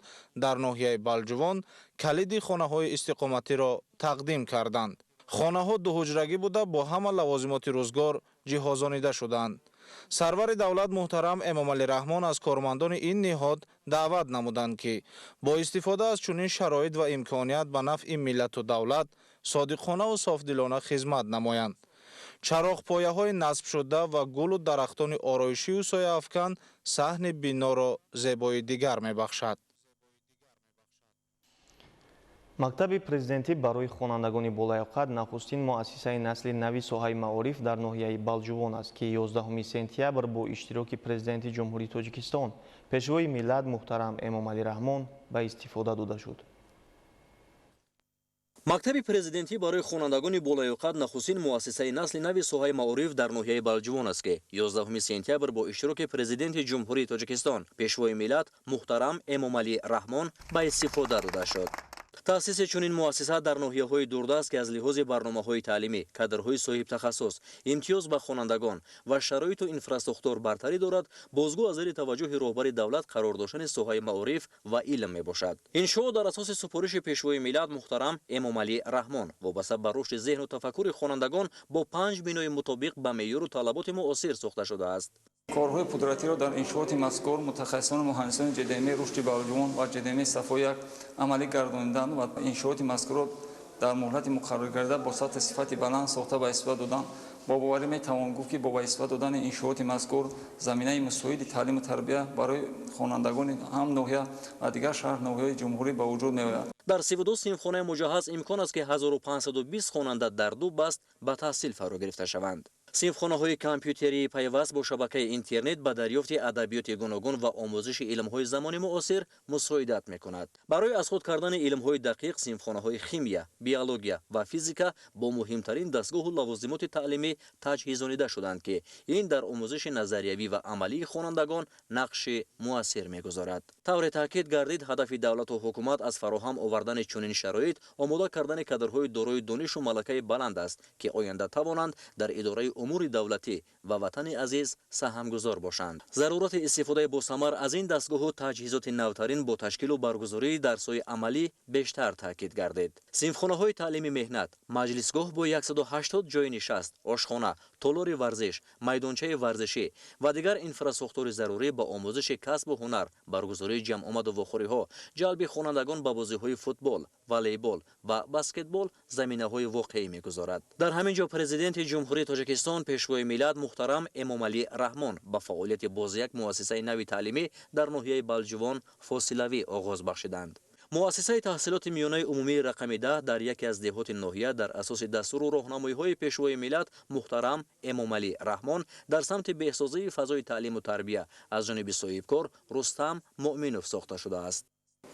дар ноҳияи балҷувон калиди хонаҳои истиқоматиро тақдим карданд. хонаҳо дуҳуҷрагӣ буда бо ҳама лавозимоти рӯзгор ҷиҳозонида шуданд. сарвари давлат муҳтарам эмомалӣ раҳмон аз кормандони ин ниҳод даъват намуданд ки бо истифода аз чунин шароит ва имконият ба нафъи миллату давлат содиқонаву софдилона хизмат намоянд. чароғпояҳои насбшуда ва гулу дарахтони ороишиву сояафкан саҳни биноро зебоии дигар мебахшад. мактаби президентӣ барои хонандагони болаёқад нахустин муассисаи насли нави соҳаи маориф дар ноҳияи балҷувон аст ки 11 сентябр бо иштироки президенти ҷумҳурии тоҷикистон пешвои миллат муҳтарам эмомалӣ раҳмон ба истифода дода шуд. мактаби президентӣ барои хонандагони болаёқад нахустин муассисаи насли нави соҳаи маориф дар ноҳияи балҷувон аст ки 11 сентябр бо иштироки президенти ҷумҳурии тоҷикистон пешвои миллат муҳтарам эмомалӣ раҳмон ба истифода дода шуд. таъсиси чунин муассиса дар ноҳияҳои дурдаст ки аз лиҳози барномаҳои таълимӣ, кадрҳои соҳибтахассус, имтиёз ба хонандагон ва шароиту инфраструктур бартарӣ дорад, бозгӯ аз зери таваҷҷӯҳи роҳбари давлат қарор доштани соҳаи маориф ва илм мебошад. иншоот дар асоси супориши пешвои миллат муҳтарам эмомалӣ раҳмон вобаста ба рушди зеҳну тафаккури хонандагон бо 5 бинои мутобиқ ба меъёру талаботи муосир сохта шудааст. корҳои қудратиро дар иншооти мазкур мутахассисони муҳандисони ҷдм рушди балҷувон ва ҷдм сафояк амалӣ гардонидан ва иншооти мазкурро дар муҳлати муқаррар карда бо сатҳи сифати баланд сохта ба истифода додан бо боварӣ метавон гуфт ки бо ба истифода додани иншооти мазкур заминаи мусоиди таълиму тарбия барои хонандагони ҳам ноҳия ва дигар шаҳр ноҳияҳои ҷумҳурӣ ба вуҷуд меояд. дар 32 синфхонаи муҷаҳҳаз имкон аст ки 1520 хонанда дар ду баст ба таҳсил фаро гирифта шаванд. синфхонаҳои компютерии пайваст бо шабакаи интернет ба дарёфти адабиёти гуногун ва омӯзиши илмҳои замони муосир мусоидат мекунад. барои азход кардани илмҳои дақиқ синфхонаҳои химия, биология ва физика бо муҳимтарин дастгоҳу лавозимоти таълимӣ таҷҳизонида шуданд ки ин дар омӯзиши назариявӣ ва амалии хонандагон нақши муассир мегузорад. тавре таъкид гардид ҳадафи давлату ҳукумат аз фароҳам овардани чунин шароит омода кардани кадрҳои дорои донишу малакаи баланд аст ки оянда тавонанд дар идораи умури давлатӣ ва ватани азиз саҳамгузор бошанд. зарурати истифодаи босамар аз ин дастгоҳу таҷҳизоти навтарин бо ташкилу баргузории дарсҳои амалӣ бештар таъкид гардид. синфхонаҳои таълими меҳнат, маҷлисгоҳ бо 180 ҷои нишаст, ошхона, толори варзиш, майдончаи варзишӣ ва дигар инфраструктури зарурӣ ба омӯзиши касбу ҳунар, баргузории ҷамъомаду вохӯриҳо, ҷалби хонандагон ба бозиҳои футбол, волейбол ва баскетбол заминаҳои воқеӣ мегузорад. дар ҳамин ҷо президенти ҷумҳурии тоҷикистон пешвои миллат муҳтарам эмомалӣ раҳмон ба фаъолияти боз як муассисаи нави таълимӣ дар ноҳияи балҷувон фосилавӣ оғоз бахшиданд. муассисаи таҳсилоти миёнаи умумии рақами 10 дар яке аз деҳоти ноҳия дар асоси дастуру роҳнамоиҳои пешвои миллат муҳтарам эмомалӣ раҳмон дар самти беҳсозии фазои таълиму тарбия аз ҷониби соҳибкор рустам муъминов сохта шудааст.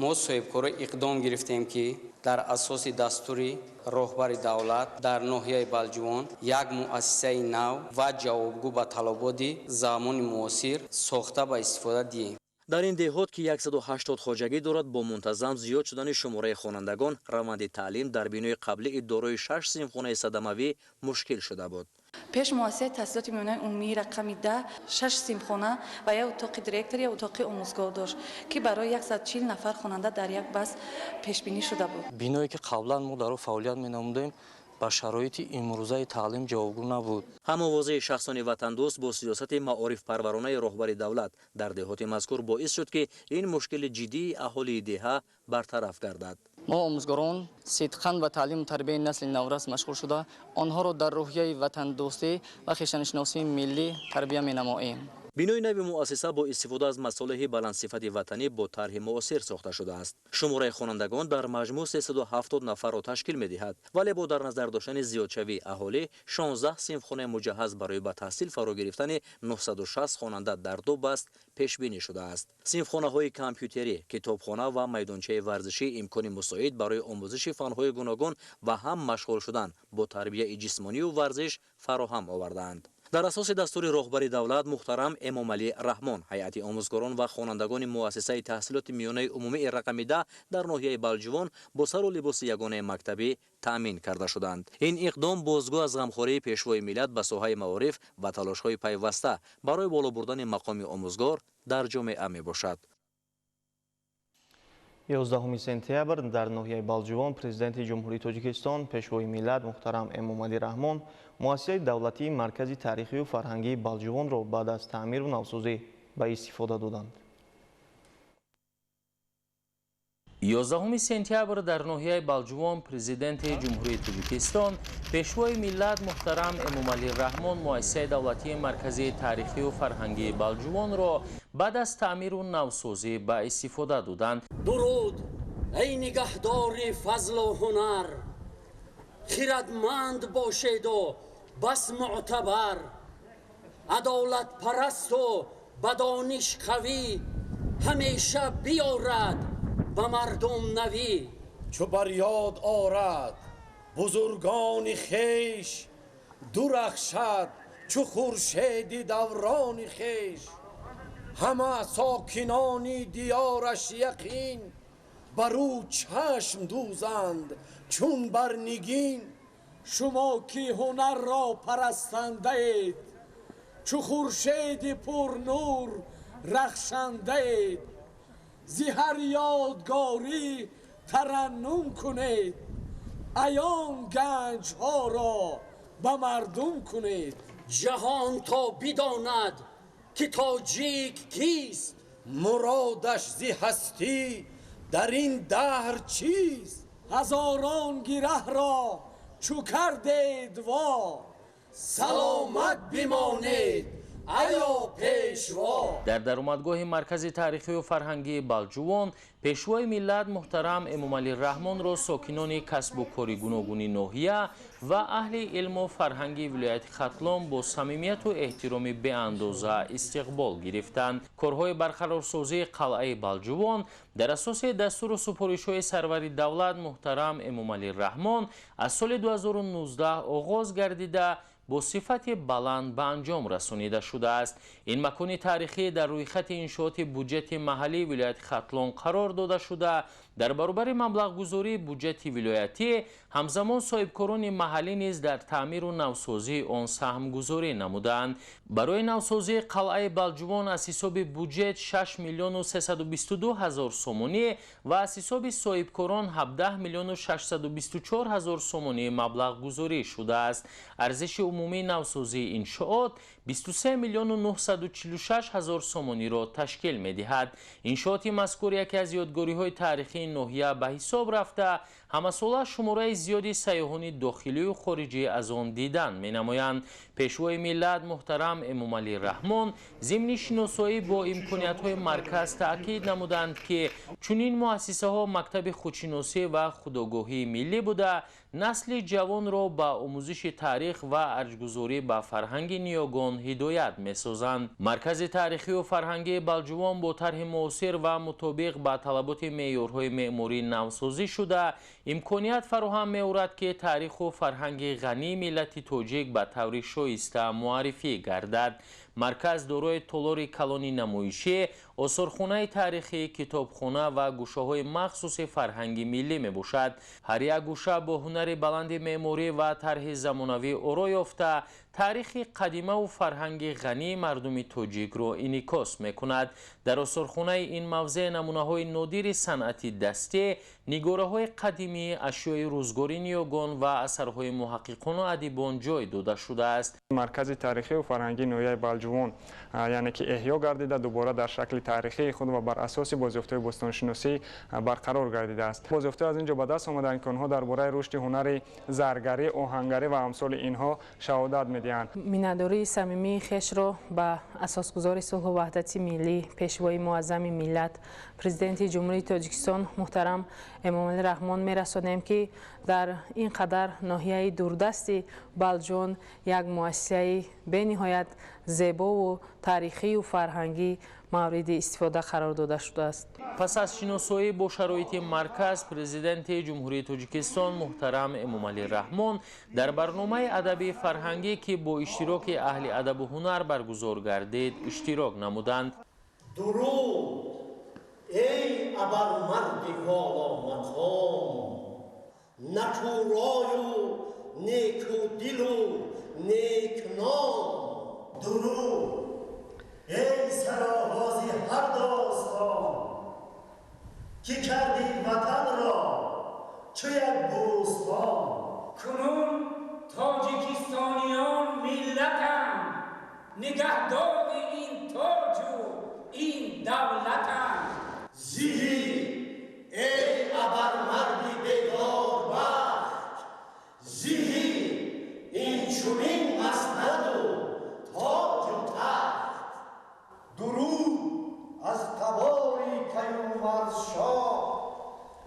мо соҳибкорӣ иқдом гирифтем ки дар асоси дастури роҳбари давлат дар ноҳияи балҷувон як муассисаи нав ва ҷавобгӯ ба талаботи замони муосир сохта ба истифода диҳем. дар ин деҳот ки 180 хоҷагӣ дорад, бо мунтазам зиёд шудани шумораи хонандагон раванди таълим дар бинои қаблии дорои 6 синфхонаи садамавӣ мушкил шуда буд. пеш муассисаи таҳсилоти миёнаи умумии рақами 10 6 симхона ва як утоқи директор я утоқи омӯзгоҳ дошт ки барои 140 нафар хонанда дар як бас пешбинӣ шуда буд. биное ки қаблан мо дар он фаъолият менамудем ба шароити имрӯзаи таълим ҷавобгӯ набуд. ҳамовозии шахсони ватандӯст бо сиёсати маорифпарваронаи роҳбари давлат дар деҳоти мазкур боис шуд ки ин мушкили ҷиддии аҳолии деҳа бартараф гардад. мо омӯзгорон сидқан ба таълиму тарбияи насли наврас машғул шуда онҳоро дар роҳияи ватандӯстӣ ва хешанашиносии миллӣ тарбия менамоем. бинои нави муассиса бо истифода аз масолиҳи баландсифати ватанӣ бо тарҳи муосир сохта шудааст. шумораи хонандагон дар маҷмӯъ 370 нафарро ташкил медиҳад, вале бо дар назар доштани зиёдшавии аҳолӣ 16 синфхонаи муҷаҳҳаз барои ба таҳсил фаро гирифтани 960 хонанда дар 2 баст пешбинӣ шудааст. синфхонаҳои компютерӣ, китобхона ва майдончаи варзишӣ имкони мусоид барои омӯзиши фанҳои гуногун ва ҳам машғул шудан бо тарбияи ҷисмонию варзиш фароҳам овардаанд. дар асоси дастури роҳбари давлат муҳтарам Эмомалӣ Раҳмон, ҳайати омӯзгорон ва хонандагони муассисаи таҳсилоти миёнаи умумии рақами 10 дар ноҳияи Балҷувон бо сару либоси ягонаи мактабӣ таъмин карда шуданд. ин иқдом бозгӯ аз ғамхории пешвои миллат ба соҳаи маориф ва талошҳои пайваста барои боло бурдани мақоми омӯзгор дар ҷомеа мебошад. 11 сентябр дар ноҳияи Балҷувон президенти ҷумҳурии Тоҷикистон пешвои миллат муҳтарам Эмомалӣ Раҳмон муассисаи давлатии маркази таърихию фарҳангии Балҷувонро баъд аз таъмиру навсозӣ ба истифода доданд. 11 сентябр дар ноҳияи Балҷувон президенти ҷумҳурии Тоҷикистон пешвои миллат муҳтарам Эмомалӣ Раҳмон муассисаи давлатии марказии таърихию фарҳангии Балҷувонро баъд аз таъмиру навсозӣ ба истифода доданд. дуруд эй нигаҳдори фазлу ҳунар, хиратманд бошеду бас муътабар, адолатпарасту ба дониш қавӣ, ҳамеша биёрад ба мардум навӣ. чу бар ёд орад бузургони хеш, дурахшад чу хуршеди даврони хеш. ҳама сокинони диёраш яқин, бар ӯ чашм дӯзанд чун бар нигин. шумо ки ҳунарро парастандаед, чу хуршеди пурнур рахшандаед. зи ҳар ёдгорӣ тараннум кунед, аён ганҷҳоро ба мардум кунед. ҷаҳон то бидонад ки тоҷик кист, муродаш зи ҳастӣ дар ин даҳр чист. ҳазорон гираҳро чу кардед во, саломат бимонед аё пешво. дар даромадгоҳи маркази таърихию фарҳангии Балҷувон пешвои миллат муҳтарам Эмомалӣ Раҳмонро сокинони касбу кори гуногуни ноҳия ва аҳли илму фарҳанги вилояти Хатлон бо самимияту эҳтироми беандоза истиқбол гирифтанд. корҳои барқарорсозии қалъаи Балҷувон дар асоси дастуру супоришҳои сарвари давлат муҳтарам Эмомалӣ Раҳмон аз соли 2019 оғоз гардида бо сифати баланд ба анҷом расонида шудааст. ин макони таърихӣ дар рӯйхати иншооти буҷети маҳаллии вилояти Хатлон қарор дода шуда дар баробари маблағгузории буҷети вилоятӣ ҳамзамон соҳибкорони маҳаллӣ низ дар таъмиру навсозии он саҳмгузорӣ намуданд. барои навсозии қалъаи Балҷувон аз ҳисоби буҷет 6 миллиону 322 ҳазор сомонӣ ва аз ҳисоби соҳибкорон 17 миллиону 624 ҳазор сомонӣ маблағгузорӣ шудааст. арзиши умумии навсозии иншоот 23 миллиону 946 ҳазор сомониро ташкил медиҳад. иншооти мазкур яке аз ёдгориҳои таърихии ноҳия ба ҳисоб рафта ҳамасола шумораи зиёди сайёҳони дохилию хориҷӣ аз он дидан менамоянд. пешвои миллат муҳтарам Эмомалӣ Раҳмон зимни шиносоӣ бо имкониятҳои марказ таъкид намуданд ки чунин муассисаҳо мактаби худшиносӣ ва худогоҳии миллӣ буда насли ҷавонро ба омӯзиши таърих ва арҷгузорӣ ба фарҳанги ниёгон ҳидоят месозанд. маркази таърихию фарҳангии Балҷувон бо тарҳи муосир ва мутобиқ ба талаботи меъёрҳои меъморӣ навсозӣ шуда имконият фароҳам меорад ки таъриху фарҳанги ғании миллати тоҷик ба таври шоиста муаррифӣ гардад. марказ дорои толори калони намоишӣ, осорхонаи таърихӣ, китобхона ва гӯшаҳои махсуси фарҳанги миллӣ мебошад. ҳар як гӯша бо ҳунари баланди меъморӣ ва тарҳи замонавӣ оро ёфта таърихи қадимаву фарҳанги ғании мардуми тоҷикро инъикос мекунад. дар осорхонаи ин мавзеъ намунаҳои нодири санъати дастӣ, нигораҳои қадимии ашёи рӯзгори ниёгон ва асарҳои муҳаққиқону адибон ҷой дода шудааст. маркази таърихию фарҳангии ноҳияи балҷувон яъне ки эҳё гардида дубора дар шакли таърихии худ ва бар асоси бозёфтаи бостоншиносӣ барқарор гардидааст. бозёфта аз ин ҷо ба даст омаданд ки онҳо дар бораи рушди ҳунари заргарӣ, оҳангарӣ ва амсоли инҳо шаҳодат медиҳанд. миннатдории самимии хешро ба асосгузори сулҳу ваҳдати миллӣ, пешвои муаззами миллат, президенти ҷумҳурии тоҷикистон муҳтарам эмомалӣ раҳмон мерасонем ки дар ин қадар ноҳияи дурдасти балҷувон як муассисаи бениҳоят зебову таърихию фарҳангӣ мавриди истифода қарор дода шудааст. пас аз шиносоӣ бо шароити марказ, президенти ҷумҳурии тоҷикистон муҳтарам эмомалӣ раҳмон дар барномаи адабии фарҳангӣ ки бо иштироки аҳли адабу ҳунар баргузор гардид иштирок намуданд. дуруд эй абармарди воломақом, накӯрою некудилу некном. дуруд ای سرآغازی هر داستان که کردی وطن را چو یک بوستان. کنون تاجیکستانیان ملتند، نگهدار این تاج و این دولتند. زیهی ای ابرمردی بیدار بخت، زیهی این چنین مسند و تاج و تخت. درود از تباری کیومرث شاه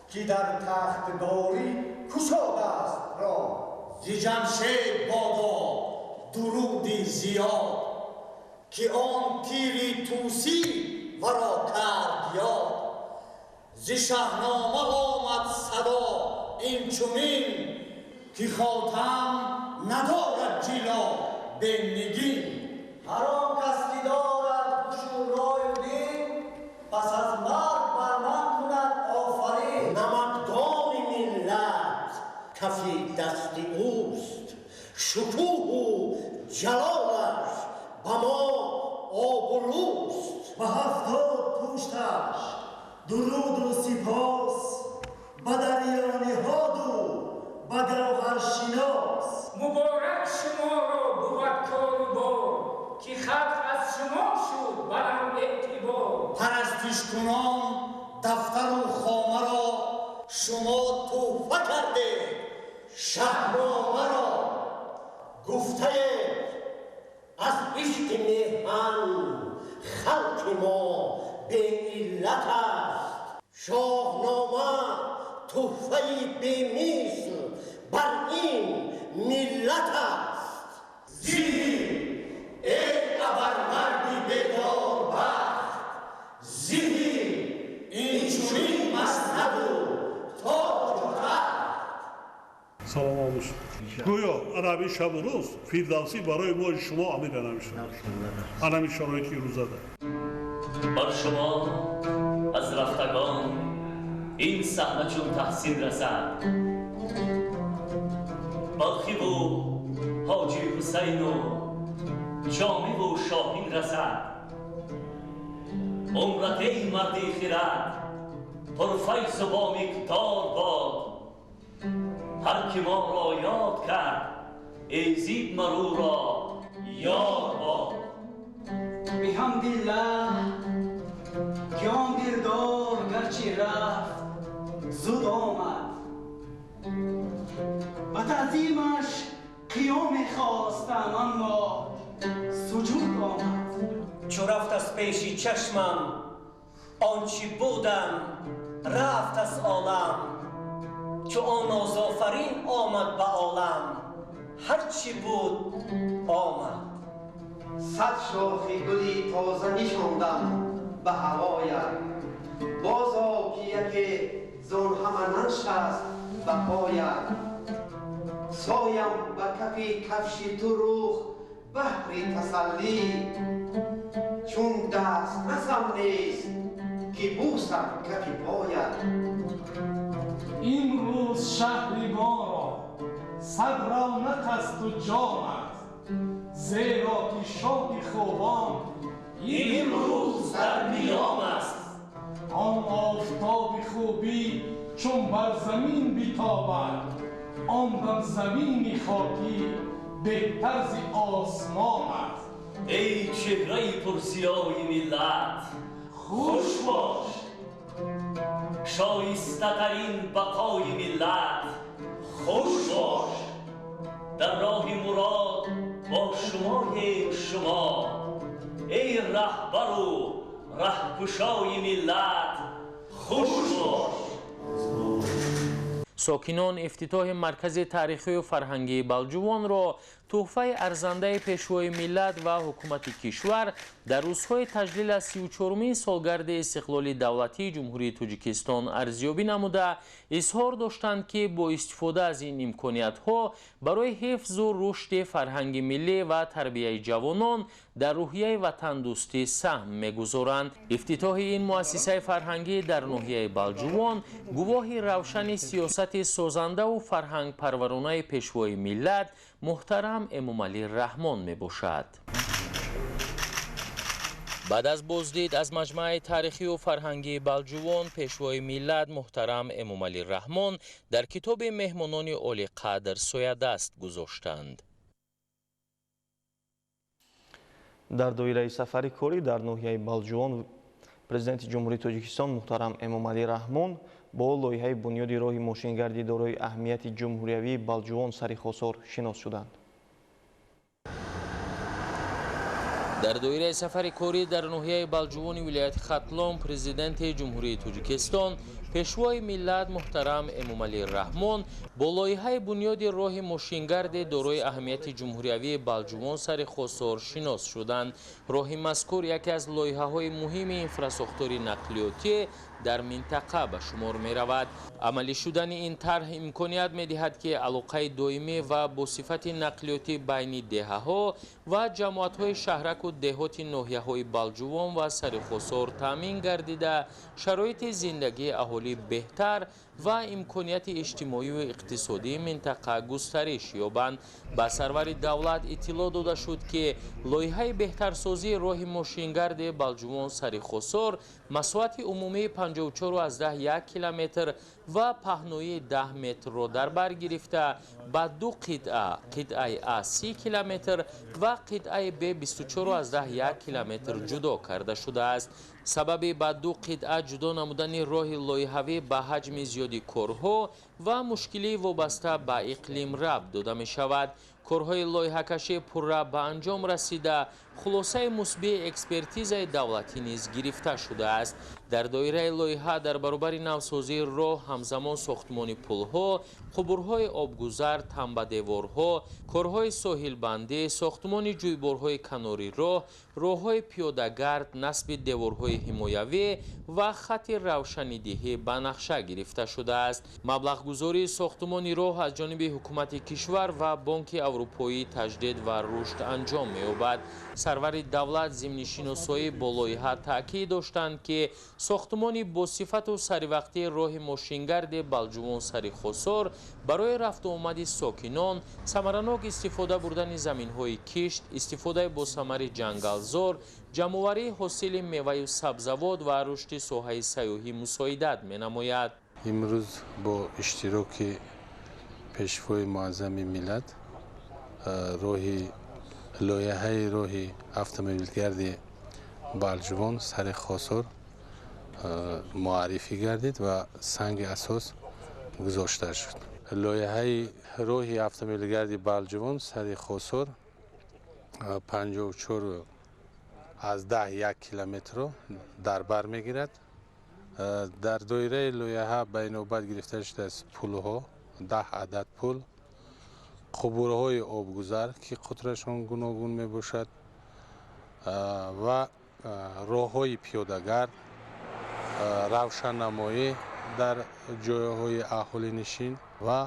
که در تختگاری کشاده است راه. زی جمشید بادا درودی زیاد که آن تیری طوسی ورا کرد یاد. زی شاهنامه آمد صدا این چنین که خاتم ندارد جیلا به نگین. هر آن کس که دارد هوش و رای و دین، پس از مرگ بر من کند آفرین. نمکدان ملت کفی دست اوست، شکوه و جلالش به ما آبروست. به 70 پشتش درود و سپاس، به دریا نهاد و به گوهر شناس. مبارک شما را بود کار و بار، که خلق از شما شد برم اعتبار. پرستش کنان دفتر و خامه را شما تحفه کرده، شهنامه را گفته از عشق میهن خلق ما به علت است. شاهنامه تحفه بی مثل بر این ملت است. زیهی ای ابرمردی بیدار بخت، زیهی این چنین مسند و تاج و تخت. سلام آموز گویا عربی شب و روز فیردوسی برای ما شما امیر نمیشه. همین شرایطی روز داده بر شما از رفتگان این صحنه چون تحسین رسد. بلخی و حاجی حسین و جامی و شاهین رسد. عمرت ای مردی خرد پرفیض و با مقدار باد. هر که ما را یاد کرد ایزید مرو را یاد باد. بحمدالله که آن دلدار گرچه رفت زود آمد. و تعظیمش قیام خواستم اما سجود آمد. چو رفت از پیشی چشمم آنچه بودم رفت از عالم. چو آن آفرین آمد به عالم هرچی بود آمد. صد شاخی گلی تازه نشاندم به هوایت. بازا که یکی زون همه ننشست به پایت. سایم به کفی کفش تو روخ بحری تسلی. چون دست نسم نیست که بوسم کفی پایت. این روز شهر ما را صد رونق است و جام است، زیرا که شاه خوبان این روز در نیام است. آن آفتاب خوبی چون بر زمین بیتابد آن دم زمین خاکی بهتر ز آسمان است. ای چهره پرسیای ملت خوش باش، شایسته ترین بقای ملت خوش باش. در راه مراد با شمای شما ای رهبر و رهکشای ملت خوش باش. ساکنان افتتاح مرکز تاریخی و فرهنگی بالجوان را تحفه ارزنده پیشوای ملت و حکومت کشور در روزهای تجلیل از 34مین سالگرد استقلال دولتی جمهوری تاجیکستان ارزیابی نموده اظهار داشتند که با استفاده از این امکانیت‌ها برای حفظ و رشد فرهنگ ملی و تربیت جوانان در روحیه وطن دوستی سهم می‌گذارند. افتتاح این مؤسسه فرهنگی در ناحیه بالجوان گواهی روشن سیاست سازنده و فرهنگ پرورانه پیشوای ملت محترم امامعلی رحمان می باشد. بعد از بازدید از مجمع تاریخی و فرهنگی بالجوان، پیشوای ملت محترم امامعلی رحمان در کتاب مهمانان عالی قدر سوی دست گذاشتند. در دایره سفر کاری در ناحیه بالجوان، президенти ҷумҳурии тоҷикистон муҳтарам эмомалӣ раҳмон бо лоиҳаи бунёди роҳи мошингарди дорои аҳамияти ҷумҳуриявии балҷувон сари хосор шинос шуданд. در دایره سفر کاری در ناحیه بالجوان ولایت ختلان، президенти ҷумҳурии тоҷикистон پیشوای ملت محترم امامعلی رحمان با لایحه بنیاد راه ماشینگرد دارای اهمیت جمهوریوی بالجوان سر خسار شناس شدند. راه مذکور یکی از لایحه‌های مهم اینفراساختور نقلیاتی در منطقه به شمار می رود. عملی شدن این طرح امکانیت می دهد که علاقه دائمی و با صفت نقلیاتی بین دهه‌ها و جماعت‌های شهرک و دهات ناحیه‌های بالجوان و سرخسار تامین گردیده شرایط زندگی اهالی بهتر و امکانیت اجتماعی و اقتصادی منطقه گسترش یابند. به سرور دولت اطلاع داده شد که لایحه بهترسازی راه ماشینگرد بالجوان سرخسار مساحت عمومی 54.1 کیلومتر و پهنایی 10 متر را در بر گرفته به دو قطعه A 30 کیلومتر و قطعه B 24.1 کیلومتر جدا کرده شده است. سبب به دو قطعه جدا نمودن راه لایحه‌ای به حجم زیادی کارها و مشکلی وابسته به اقلیم ربط داده می شود. کارهای لایحه‌کشی پررو به انجام رسیده، خلاصه مثبت اکسپرتیز دولتی نیز گرفته شده است. در دایره لایحه در برابر نوسازی راه همزمان ساختمان پل‌ها، قبورهای آبگذر، تنبه‌دیوارها، کارهای ساحل بندی، ساختمان جویبارهای کناری راه، راههای پیاده‌گرد، نصب دیوارهای حمایوی و خط روشنیدهی به نقشه گرفته شده است. مبلغ گذاری ساختمان راه از جانب حکومت کشور و بانک اروپایی تجدید و رشد انجام می‌یابد. سرور دولت ضمن شناسایی با لایحه تاکید داشتند که ساختمان با صفت و سریوقتی راه ماشینگرد بالجوان سرخسار برای رفت و آمد ساکنان، ثمرناک استفاده بردن زمین‌های کشت، استفاده با ثمر جنگلزار، جمع‌آوری حاصل میوه و سبزیجات و رشد ساحه سیاحی مساعدت می‌نماید. امروز با اشتراک پیشوای معظم ملت لایحه راه اتومبیلگرد بالجوان سرخسار معرفی گردید و سنگ اساس گذاشته شد. لایحه راه اتومبیلگرد بالجوان سرخسار 54.1 کیلومتر در بر میگیرد. در دایره لایحه به نوبت گرفته شده از پل‌ها 10 عدد پل، قبورهای آبگذر که قطرشان گوناگون می باشد و راههای پیاده‌گرد، روشننمایی در جایهای اهالی نشین و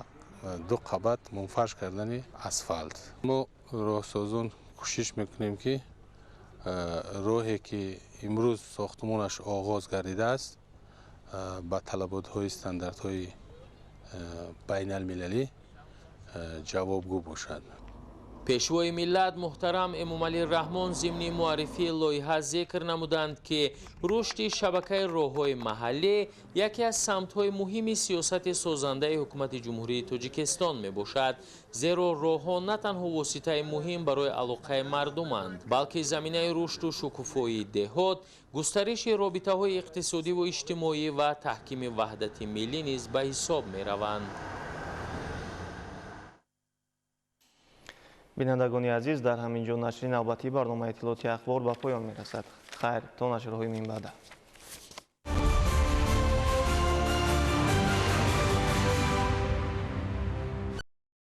2 قبت منفرش کردن اسفالت. ما راهسازان کوشش میکنیم که راهی که امروز ساختمانش آغاز گردیده است با طلبات‌های استانداردهای بین المللی جوابگو باشد. пешвои миллат муҳтарам эмомалӣ раҳмон зимни муаррифии лоиҳа зикр намуданд ки рушди шабакаи роҳҳои маҳаллӣ яке аз самтҳои муҳими сиёсати созандаи ҳукумати ҷумҳурии Тоҷикистон мебошад, зеро роҳҳо на танҳо воситаи муҳим барои алоқаи мардуманд, балки заминаи рушду шукуфоии деҳот, густариши робитаҳои иқтисодиву иҷтимоӣ ва таҳкими ваҳдати миллӣ низ ба ҳисоб мераванд. бинандагони азиз, дар ҳамин ҷо нашри навбатии барномаи иттилоъоти ахбор ба поён мерасад. хайр, то нашрҳои минбаъда.